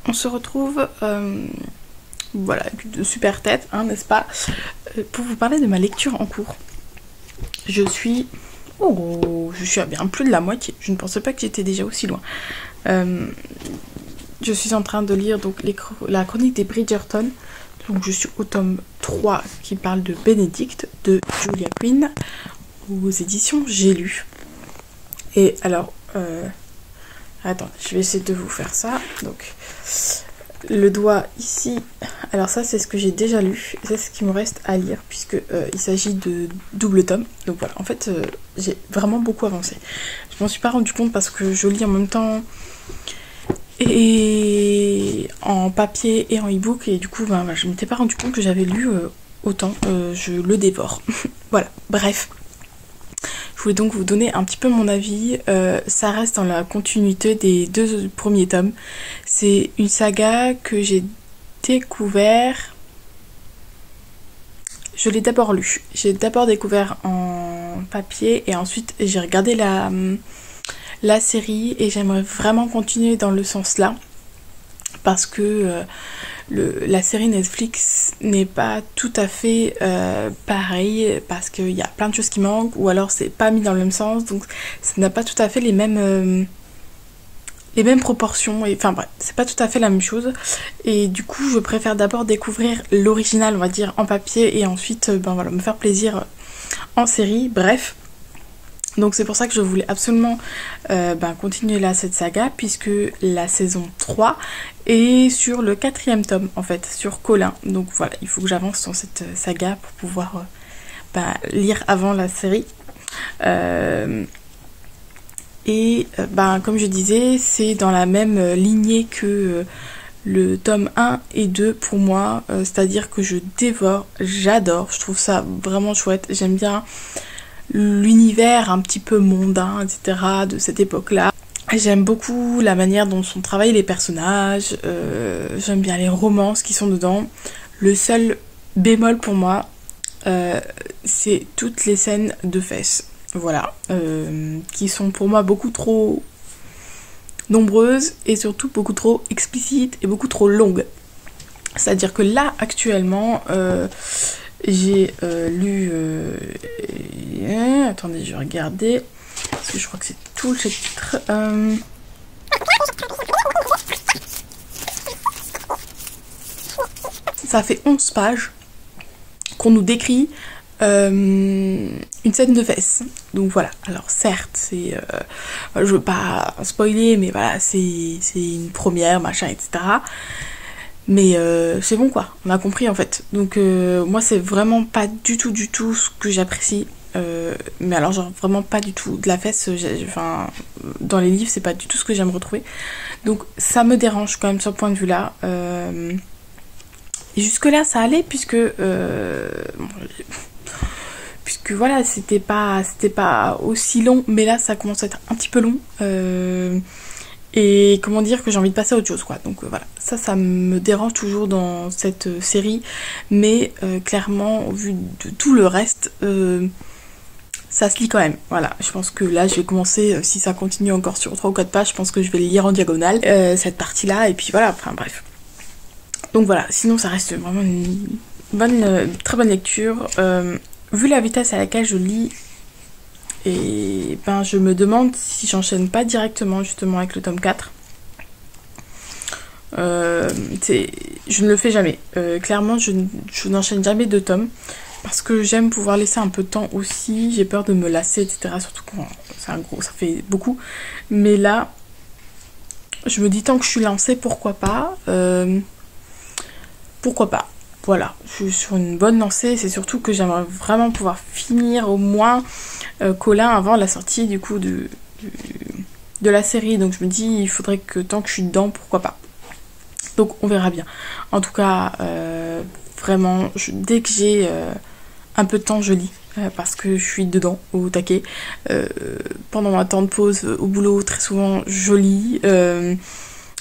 on se retrouve voilà, de super tête, hein, n'est-ce pas, pour vous parler de ma lecture en cours. Je suis à bien plus de la moitié. Je ne pensais pas que j'étais déjà aussi loin. Je suis en train de lire donc la chronique des Bridgerton. Donc je suis au tome 3 qui parle de Bénédicte de Julia Quinn aux éditions J'ai lu. Et alors, attends, je vais essayer de vous faire ça. Donc, le doigt ici, alors ça c'est ce que j'ai déjà lu, c'est ce qui me reste à lire puisque il s'agit de double tome. Donc voilà, en fait j'ai vraiment beaucoup avancé. Je m'en suis pas rendu compte parce que je lis en même temps et en papier et en e-book et du coup ben, je m'étais pas rendu compte que j'avais lu autant, je le dévore. Voilà, bref. Je voulais donc vous donner un petit peu mon avis. Ça reste dans la continuité des 2 premiers tomes. C'est une saga que j'ai découvert. Je l'ai d'abord lu. J'ai d'abord découvert en papier et ensuite j'ai regardé la série et j'aimerais vraiment continuer dans le sens là. Parce que la série Netflix n'est pas tout à fait pareil, parce qu'il y a plein de choses qui manquent, ou alors c'est pas mis dans le même sens, donc ça n'a pas tout à fait les mêmes proportions, et enfin bref, c'est pas tout à fait la même chose, et du coup je préfère d'abord découvrir l'original, on va dire, en papier, et ensuite ben voilà, me faire plaisir en série, bref. Donc c'est pour ça que je voulais absolument continuer là cette saga, puisque la saison 3 est sur le 4e tome en fait, sur Colin. Donc voilà, il faut que j'avance dans cette saga pour pouvoir lire avant la série. Comme je disais, c'est dans la même lignée que le tome 1 et 2 pour moi, c'est-à-dire que je dévore, j'adore, je trouve ça vraiment chouette, j'aime bien l'univers un petit peu mondain, etc. de cette époque-là. J'aime beaucoup la manière dont sont travaillés les personnages, j'aime bien les romances qui sont dedans. Le seul bémol pour moi, c'est toutes les scènes de fesses, voilà, qui sont pour moi beaucoup trop nombreuses et surtout beaucoup trop explicites et beaucoup trop longues. C'est-à-dire que là, actuellement, j'ai lu... attendez, je vais regarder. Parce que je crois que c'est tout le chapitre. Ça fait 11 pages qu'on nous décrit une scène de fesses. Donc voilà. Alors certes, c'est... je veux pas spoiler, mais voilà, c'est une première, machin, etc. Mais c'est bon quoi, on a compris en fait. Donc moi c'est vraiment pas du tout ce que j'apprécie. Mais alors genre vraiment pas du tout. De la fesse, dans les livres c'est pas du tout ce que j'aime retrouver. Donc ça me dérange quand même sur ce point de vue là. Et jusque là ça allait puisque voilà c'était pas aussi long. Mais là ça commence à être un petit peu long. Et comment dire que j'ai envie de passer à autre chose quoi. Donc voilà, ça me dérange toujours dans cette série, mais clairement au vu de tout le reste, ça se lit quand même. Voilà, je pense que là je vais commencer, si ça continue encore sur 3 ou 4 pages, je pense que je vais le lire en diagonale, cette partie là, et puis voilà, enfin bref. Donc voilà, sinon ça reste vraiment une très bonne lecture. Vu la vitesse à laquelle je lis, et je me demande si j'enchaîne pas directement justement avec le tome 4. Je ne le fais jamais. Clairement, je n'enchaîne jamais 2 tomes. Parce que j'aime pouvoir laisser un peu de temps aussi. J'ai peur de me lasser, etc. Surtout quand ça fait beaucoup. Mais là, je me dis tant que je suis lancée, pourquoi pas. Pourquoi pas. Voilà, je suis sur une bonne lancée. C'est surtout que j'aimerais vraiment pouvoir finir au moins Colin avant la sortie du coup de la série. Donc je me dis il faudrait que tant que je suis dedans, pourquoi pas. Donc on verra bien. En tout cas, vraiment, dès que j'ai un peu de temps, je lis. Parce que je suis dedans, au taquet. Pendant ma temps de pause au boulot, très souvent, je lis.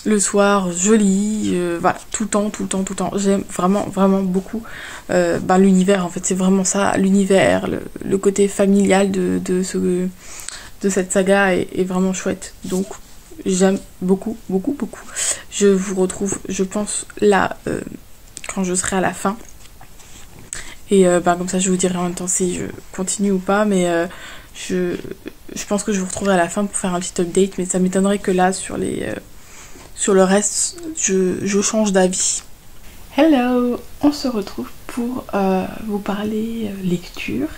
Le soir, je lis, voilà, tout le temps. J'aime vraiment beaucoup l'univers, en fait, c'est vraiment ça, l'univers, le côté familial de cette saga est vraiment chouette. Donc j'aime beaucoup, beaucoup, beaucoup. Je vous retrouve, je pense, là, quand je serai à la fin. Et comme ça, je vous dirai en même temps si je continue ou pas. Mais je pense que je vous retrouverai à la fin pour faire un petit update. Mais ça m'étonnerait que là, sur le reste, je change d'avis. Hello, on se retrouve pour vous parler lecture.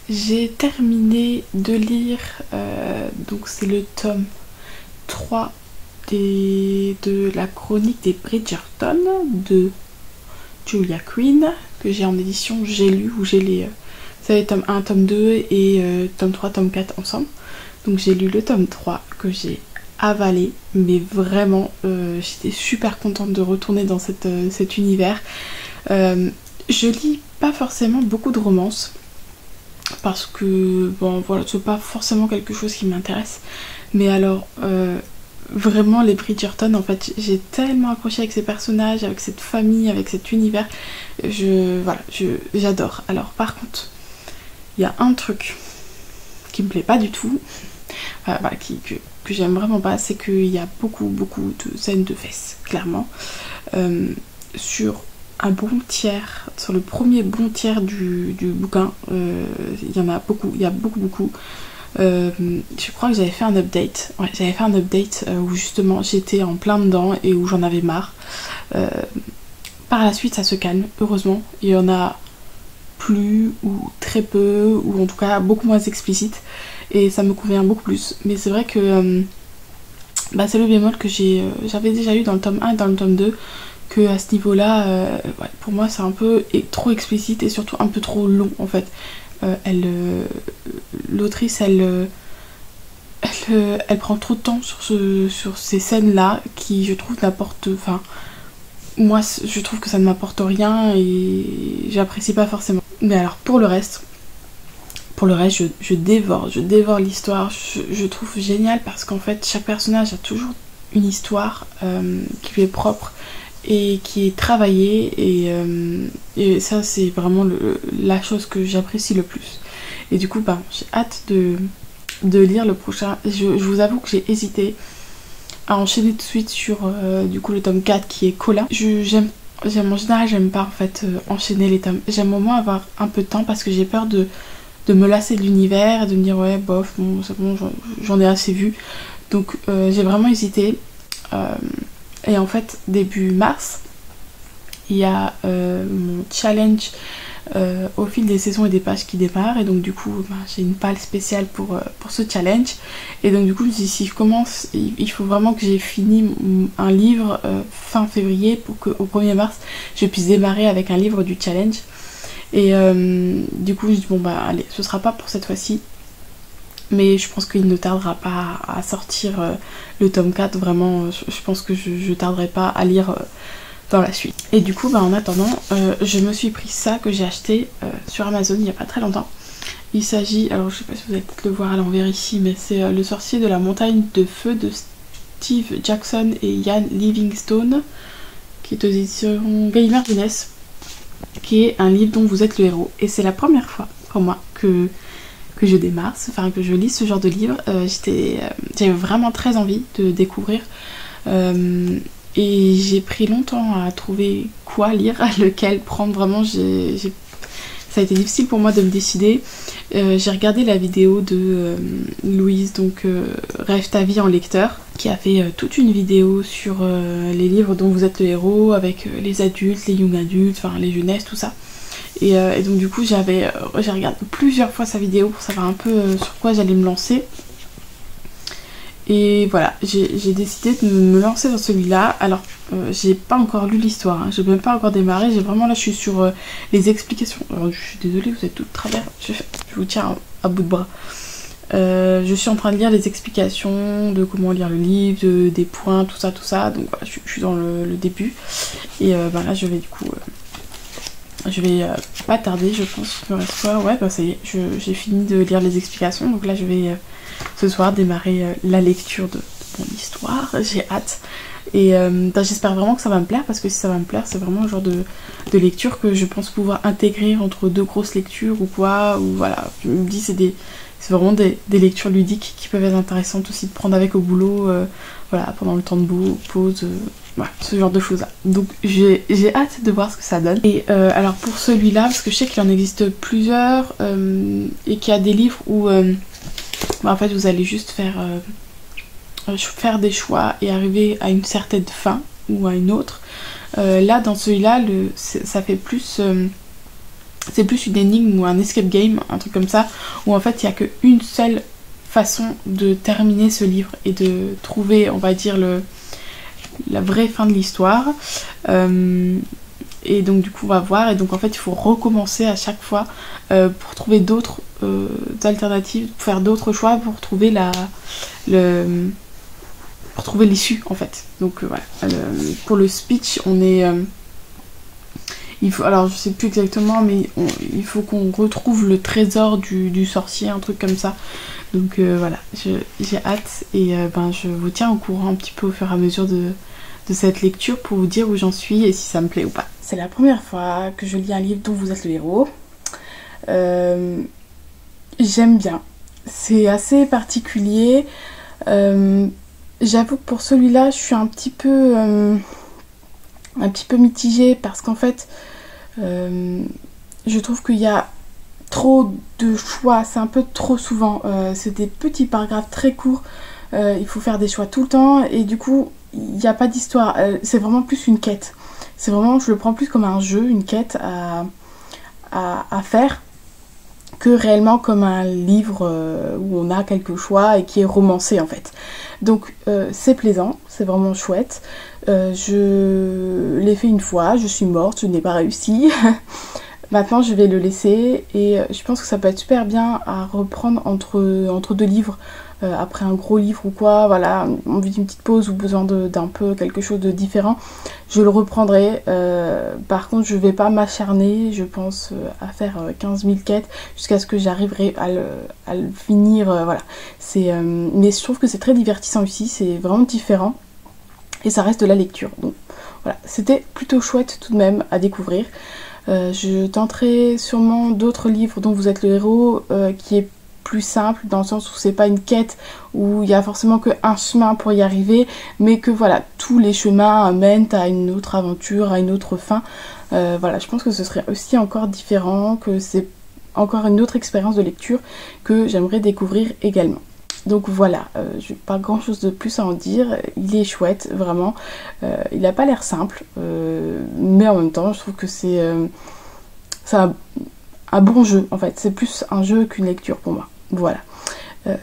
J'ai terminé de lire, donc c'est le tome 3 de la chronique des Bridgerton de Julia Quinn, que j'ai en édition J'ai lu, où j'ai les vous savez, tome 1, tome 2 et tome 3, tome 4 ensemble. Donc j'ai lu le tome 3 que j'ai avalé, mais vraiment j'étais super contente de retourner dans cet univers. Je lis pas forcément beaucoup de romances parce que bon voilà, c'est pas forcément quelque chose qui m'intéresse, mais alors vraiment les Bridgerton, en fait j'ai tellement accroché avec ces personnages, avec cette famille, avec cet univers, j'adore. Alors par contre il y a un truc qui me plaît pas du tout, que j'aime vraiment pas, c'est qu'il y a beaucoup de scènes de fesses, clairement. Sur un bon tiers, sur le premier bon tiers du bouquin, il y en a beaucoup, il y a beaucoup. Je crois que j'avais fait un update, où justement j'étais en plein dedans et où j'en avais marre. Par la suite ça se calme, heureusement, il y en a plus ou très peu, ou en tout cas beaucoup moins explicite, et ça me convient beaucoup plus. Mais c'est vrai que c'est le bémol que j'avais déjà eu dans le tome 1 et dans le tome 2, que à ce niveau là pour moi c'est un peu trop explicite et surtout un peu trop long en fait. L'autrice elle prend trop de temps sur ces scènes là qui je trouve n'apportent, enfin moi je trouve que ça ne m'apporte rien et j'apprécie pas forcément. Mais alors pour le reste je dévore l'histoire. Je trouve génial parce qu'en fait chaque personnage a toujours une histoire qui lui est propre et qui est travaillée, et ça c'est vraiment la chose que j'apprécie le plus. Et du coup j'ai hâte de lire le prochain. Je vous avoue que j'ai hésité à enchaîner tout de suite sur du coup le tome 4 qui est Colin. En général j'aime pas en fait enchaîner les tomes. J'aime au moins avoir un peu de temps parce que j'ai peur de me lasser de l'univers et de me dire ouais bof, bon c'est bon, j'en ai assez vu. Donc j'ai vraiment hésité. Et en fait début mars il y a mon challenge au fil des saisons et des pages qui démarre, et donc du coup j'ai une palle spéciale pour ce challenge. Et donc du coup je me suis dit, si je commence, il faut vraiment que j'ai fini un livre fin février pour qu'au 1er mars je puisse démarrer avec un livre du challenge. Et du coup je dis bon allez, ce sera pas pour cette fois-ci, mais je pense qu'il ne tardera pas à sortir le tome 4, vraiment je pense que je tarderai pas à lire dans la suite. Et du coup en attendant je me suis pris ça que j'ai acheté sur Amazon il n'y a pas très longtemps. Il s'agit, alors je sais pas si vous allez peut-être le voir à l'envers ici, mais c'est Le sorcier de la montagne de feu de Steve Jackson et Ian Livingstone, qui est aux éditions Gallimard Jeunesse, qui est un livre dont vous êtes le héros. Et c'est la première fois pour moi que je démarre, que je lis ce genre de livre. J'avais vraiment très envie de découvrir, et j'ai pris longtemps à trouver quoi lire, lequel prendre. Vraiment ça a été difficile pour moi de me décider. J'ai regardé la vidéo de Louise, donc Rêve ta vie en lecteur, qui a fait toute une vidéo sur les livres dont vous êtes le héros, avec les adultes, les young adultes, enfin les jeunesses, tout ça. Et donc du coup j'ai regardé plusieurs fois sa vidéo pour savoir un peu sur quoi j'allais me lancer. Et voilà, j'ai décidé de me lancer dans celui-là. Alors j'ai pas encore lu l'histoire, j'ai même pas encore démarré. Je suis sur les explications. Alors, je suis désolée, vous êtes toutes travers, je vous tiens à bout de bras. Je suis en train de lire les explications de comment lire le livre, des points, tout ça. Donc voilà, je suis dans le début. Et là je vais du coup pas tarder, je pense. Il me reste quoi? Ouais, ça y est, j'ai fini de lire les explications. Donc là je vais ce soir démarrer la lecture de mon histoire. J'ai hâte. Et j'espère vraiment que ça va me plaire, parce que si ça va me plaire, c'est vraiment le genre de lecture que je pense pouvoir intégrer entre deux grosses lectures ou quoi. Ou voilà, je me dis c'est c'est vraiment des lectures ludiques qui peuvent être intéressantes aussi de prendre avec au boulot, voilà, pendant le temps de pause, voilà, ce genre de choses là. Donc j'ai hâte de voir ce que ça donne. Et alors pour celui-là, parce que je sais qu'il en existe plusieurs et qu'il y a des livres où en fait vous allez juste faire des choix et arriver à une certaine fin ou à une autre. Là dans celui-là, ça fait plus c'est plus une énigme ou un escape game, un truc comme ça, où en fait il n'y a qu'une seule façon de terminer ce livre et de trouver, on va dire, la vraie fin de l'histoire. Et donc du coup on va voir, et donc en fait il faut recommencer à chaque fois pour trouver d'autres alternatives, pour faire d'autres choix, pour trouver pour trouver l'issue en fait. Donc voilà, pour le speech on est alors je sais plus exactement, mais il faut qu'on retrouve le trésor du sorcier, un truc comme ça. Donc voilà, j'ai hâte, et je vous tiens au courant un petit peu au fur et à mesure de cette lecture pour vous dire où j'en suis et si ça me plaît ou pas. C'est la première fois que je lis un livre dont vous êtes le héros. J'aime bien. C'est assez particulier. J'avoue que pour celui-là, je suis un petit peu mitigée parce qu'en fait, je trouve qu'il y a trop de choix, c'est un peu trop souvent. C'est des petits paragraphes très courts. Il faut faire des choix tout le temps et du coup, il n'y a pas d'histoire. C'est vraiment plus une quête. C'est vraiment, je le prends plus comme un jeu, une quête à faire, que réellement comme un livre où on a quelques choix et qui est romancé en fait. Donc c'est plaisant, c'est vraiment chouette. Je l'ai fait une fois, je suis morte, je n'ai pas réussi. Maintenant je vais le laisser, et je pense que ça peut être super bien à reprendre entre deux livres, après un gros livre ou quoi, voilà, envie d'une petite pause ou besoin d'un peu quelque chose de différent, je le reprendrai. Par contre je vais pas m'acharner, je pense, à faire 15 000 quêtes jusqu'à ce que j'arriverai à le finir, voilà. Mais je trouve que c'est très divertissant aussi, c'est vraiment différent et ça reste de la lecture. Donc voilà, c'était plutôt chouette tout de même à découvrir. Je tenterai sûrement d'autres livres dont vous êtes le héros, qui est plus simple dans le sens où c'est pas une quête où il y a forcément qu'un chemin pour y arriver, mais que voilà, tous les chemins mènent à une autre aventure, à une autre fin. Voilà, je pense que ce serait aussi encore différent, que c'est encore une autre expérience de lecture que j'aimerais découvrir également. Donc voilà, j'ai pas grand chose de plus à en dire, il est chouette vraiment, il a pas l'air simple, mais en même temps je trouve que c'est un bon jeu en fait, c'est plus un jeu qu'une lecture pour moi. Voilà,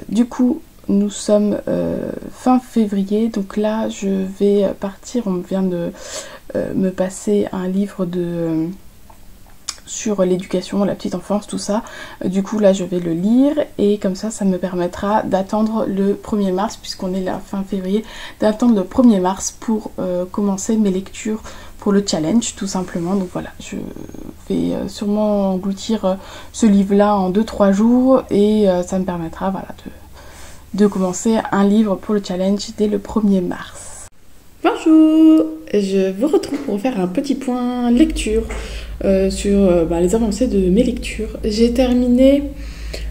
du coup nous sommes fin février, donc là je vais partir, on vient de me passer un livre sur l'éducation, la petite enfance, tout ça. Du coup là je vais le lire et comme ça me permettra d'attendre le 1er mars, puisqu'on est la fin février, d'attendre le 1er mars pour commencer mes lectures pour le challenge tout simplement. Donc voilà, je vais sûrement engloutir ce livre là en 2-3 jours et ça me permettra, voilà, de commencer un livre pour le challenge dès le 1er mars. Bonjour, je vous retrouve pour faire un petit point lecture sur les avancées de mes lectures. J'ai terminé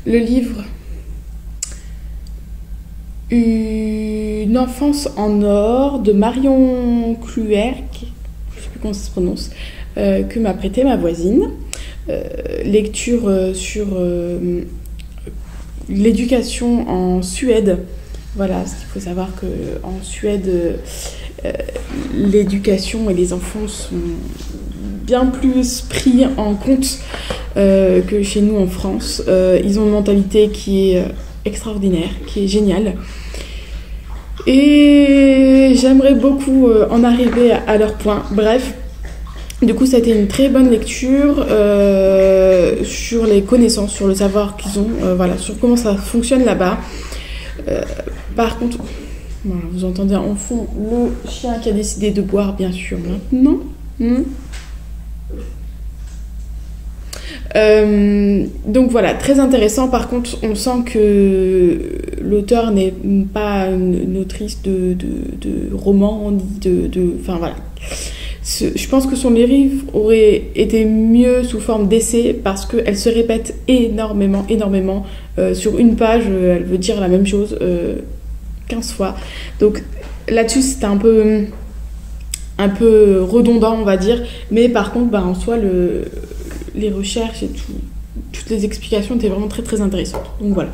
le livre Une enfance en or de Marion Cluerc, je sais plus comment ça se prononce, que m'a prêté ma voisine. Lecture sur l'éducation en Suède. Voilà, ce qu'il faut savoir qu'en Suède, l'éducation et les enfants sont bien plus pris en compte que chez nous en France. Ils ont une mentalité qui est extraordinaire, qui est géniale. Et j'aimerais beaucoup en arriver à leur point. Bref, du coup, ça a été une très bonne lecture sur les connaissances, sur le savoir qu'ils ont, voilà, sur comment ça fonctionne là-bas. Par contre, voilà, vous entendez en fond le chien qui a décidé de boire, bien sûr, maintenant. Donc voilà, très intéressant. Par contre, on sent que l'auteur n'est pas une autrice de romans, ni enfin voilà. Je pense que son livre aurait été mieux sous forme d'essai parce qu'elle se répète énormément, énormément. Sur une page, elle veut dire la même chose 15 fois. Donc là-dessus, c'était un peu redondant, on va dire. Mais par contre, en soi, les recherches et toutes les explications étaient vraiment très, très intéressantes. Donc voilà.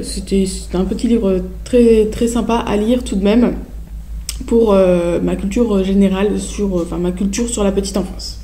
C'était un petit livre très, très sympa à lire tout de même pour ma culture générale ma culture sur la petite enfance.